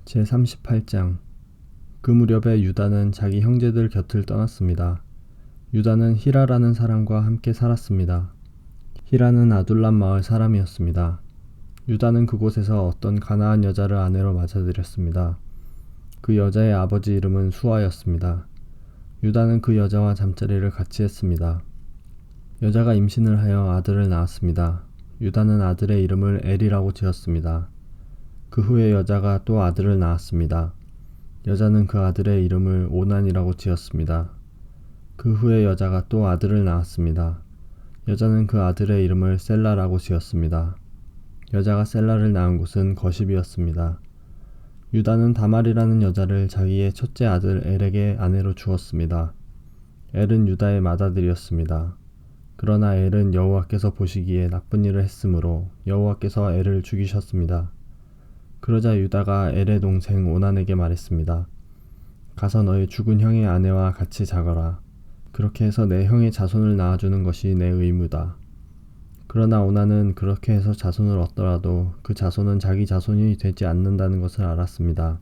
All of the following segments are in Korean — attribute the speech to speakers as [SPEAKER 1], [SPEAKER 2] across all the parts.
[SPEAKER 1] 제38장 그 무렵에 유다는 자기 형제들 곁을 떠났습니다. 유다는 히라라는 사람과 함께 살았습니다. 히라는 아둘람 마을 사람이었습니다. 유다는 그곳에서 어떤 가나안 여자를 아내로 맞아들였습니다. 그 여자의 아버지 이름은 수아였습니다. 유다는 그 여자와 잠자리를 같이 했습니다. 여자가 임신을 하여 아들을 낳았습니다. 유다는 아들의 이름을 엘이라고 지었습니다. 그 후에 여자가 또 아들을 낳았습니다. 여자는 그 아들의 이름을 오난이라고 지었습니다. 그 후에 여자가 또 아들을 낳았습니다. 여자는 그 아들의 이름을 셀라라고 지었습니다. 여자가 셀라를 낳은 곳은 거십이었습니다. 유다는 다말이라는 여자를 자기의 첫째 아들 엘에게 아내로 주었습니다. 엘은 유다의 맏아들이었습니다. 그러나 엘은 여호와께서 보시기에 나쁜 일을 했으므로 여호와께서 엘을 죽이셨습니다. 그러자 유다가 엘의 동생 오난에게 말했습니다. 가서 너의 죽은 형의 아내와 같이 자거라. 그렇게 해서 내 형의 자손을 낳아주는 것이 내 의무다. 그러나 오난은 그렇게 해서 자손을 얻더라도 그 자손은 자기 자손이 되지 않는다는 것을 알았습니다.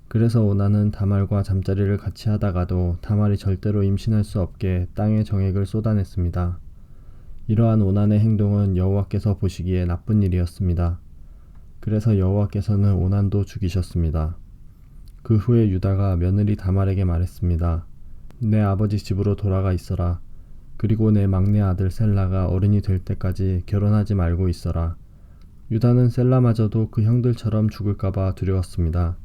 [SPEAKER 1] 그래서 오난은 다말과 잠자리를 같이 하다가도 다말이 절대로 임신할 수 없게 땅에 정액을 쏟아냈습니다. 이러한 오난의 행동은 여호와께서 보시기에 나쁜 일이었습니다. 그래서 여호와께서는 오난도 죽이셨습니다. 그 후에 유다가 며느리 다말에게 말했습니다. 내 아버지 집으로 돌아가 있어라. 그리고 내 막내 아들 셀라가 어른이 될 때까지 결혼하지 말고 있어라. 유다는 셀라마저도 그 형들처럼 죽을까봐 두려웠습니다.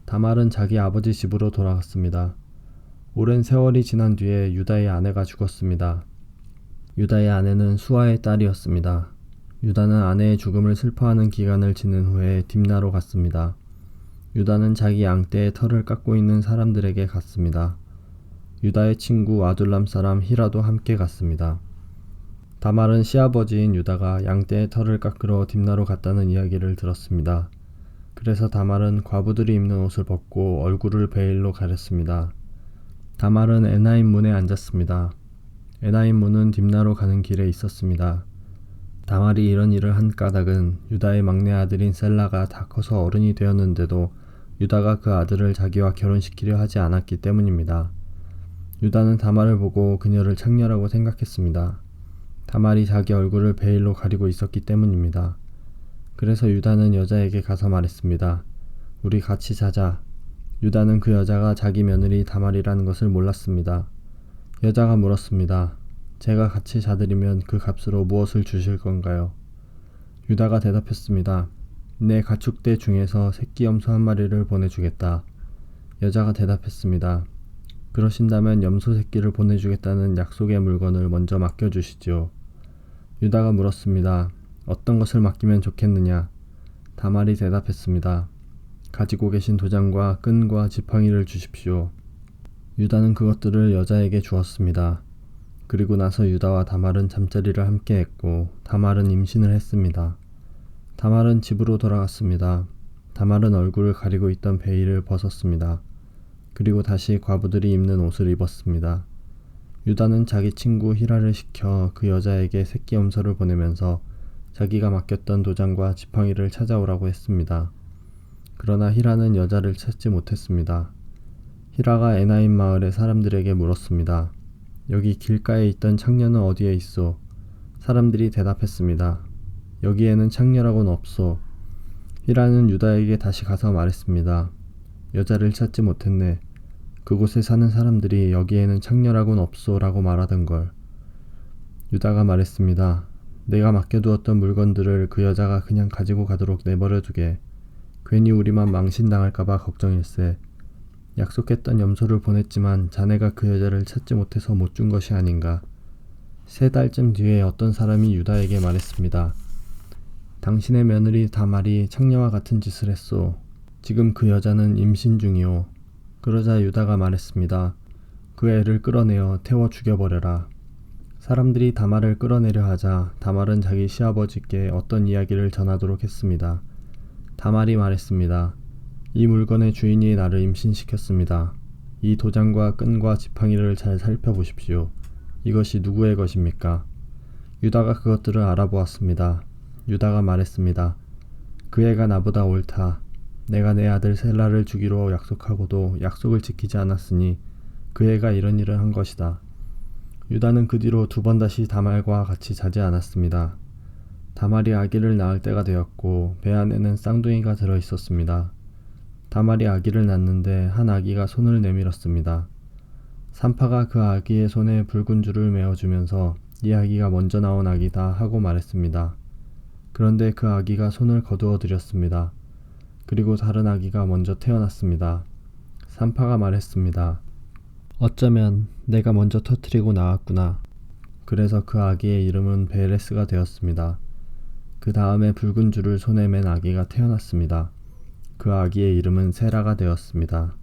[SPEAKER 1] 다말은 자기 아버지 집으로 돌아갔습니다. 오랜 세월이 지난 뒤에 유다의 아내가 죽었습니다. 유다의 아내는 수아의 딸이었습니다. 유다는 아내의 죽음을 슬퍼하는 기간을 지낸 후에 딥나로 갔습니다. 유다는 자기 양떼의 털을 깎고 있는 사람들에게 갔습니다. 유다의 친구 아둘람 사람 히라도 함께 갔습니다. 다말은 시아버지인 유다가 양떼의 털을 깎으러 딥나로 갔다는 이야기를 들었습니다. 그래서 다말은 과부들이 입는 옷을 벗고 얼굴을 베일로 가렸습니다. 다말은 에나임 문에 앉았습니다. 에나임 문은 딥나로 가는 길에 있었습니다. 다말이 이런 일을 한 까닭은 유다의 막내 아들인 셀라가 다 커서 어른이 되었는데도 유다가 그 아들을 자기와 결혼시키려 하지 않았기 때문입니다. 유다는 다말을 보고 그녀를 창녀라고 생각했습니다. 다말이 자기 얼굴을 베일로 가리고 있었기 때문입니다. 그래서 유다는 여자에게 가서 말했습니다. 우리 같이 자자. 유다는 그 여자가 자기 며느리 다말이라는 것을 몰랐습니다. 여자가 물었습니다. 제가 같이 자드리면 그 값으로 무엇을 주실 건가요? 유다가 대답했습니다. 내 가축대 중에서 새끼 염소 한 마리를 보내주겠다. 여자가 대답했습니다. 그러신다면 염소 새끼를 보내주겠다는 약속의 물건을 먼저 맡겨주시지요. 유다가 물었습니다. 어떤 것을 맡기면 좋겠느냐? 다말이 대답했습니다. 가지고 계신 도장과 끈과 지팡이를 주십시오. 유다는 그것들을 여자에게 주었습니다. 그리고 나서 유다와 다말은 잠자리를 함께 했고 다말은 임신을 했습니다. 다말은 집으로 돌아갔습니다. 다말은 얼굴을 가리고 있던 베일을 벗었습니다. 그리고 다시 과부들이 입는 옷을 입었습니다. 유다는 자기 친구 히라를 시켜 그 여자에게 새끼 염소를 보내면서 자기가 맡겼던 도장과 지팡이를 찾아오라고 했습니다. 그러나 히라는 여자를 찾지 못했습니다. 히라가 에나임 마을의 사람들에게 물었습니다. 여기 길가에 있던 창녀는 어디에 있소? 사람들이 대답했습니다. 여기에는 창녀라고는 없소. 히라는 유다에게 다시 가서 말했습니다. 여자를 찾지 못했네. 그곳에 사는 사람들이 여기에는 창녀라고는 없소 라고 말하던걸. 유다가 말했습니다. 내가 맡겨두었던 물건들을 그 여자가 그냥 가지고 가도록 내버려두게. 괜히 우리만 망신당할까봐 걱정일세. 약속했던 염소를 보냈지만 자네가 그 여자를 찾지 못해서 못 준 것이 아닌가. 3달쯤 뒤에 어떤 사람이 유다에게 말했습니다. 당신의 며느리 다말이 창녀와 같은 짓을 했소. 지금 그 여자는 임신 중이오. 그러자 유다가 말했습니다. 그 애를 끌어내어 태워 죽여버려라. 사람들이 다말을 끌어내려 하자 다말은 자기 시아버지께 어떤 이야기를 전하도록 했습니다. 다말이 말했습니다. 이 물건의 주인이 나를 임신시켰습니다. 이 도장과 끈과 지팡이를 잘 살펴보십시오. 이것이 누구의 것입니까? 유다가 그것들을 알아보았습니다. 유다가 말했습니다. 그 애가 나보다 옳다. 내가 내 아들 셀라를 주기로 약속하고도 약속을 지키지 않았으니 그 애가 이런 일을 한 것이다. 유다는 그 뒤로 두 번 다시 다말과 같이 자지 않았습니다. 다말이 아기를 낳을 때가 되었고 배 안에는 쌍둥이가 들어 있었습니다. 다말이 아기를 낳는데 한 아기가 손을 내밀었습니다. 산파가 그 아기의 손에 붉은 줄을 메어주면서 이 아기가 먼저 나온 아기다 하고 말했습니다. 그런데 그 아기가 손을 거두어 들였습니다. 그리고 다른 아기가 먼저 태어났습니다. 산파가 말했습니다. 어쩌면 내가 먼저 터뜨리고 나왔구나. 그래서 그 아기의 이름은 베레스가 되었습니다. 그 다음에 붉은 줄을 손에 맨 아기가 태어났습니다. 그 아기의 이름은 세라가 되었습니다.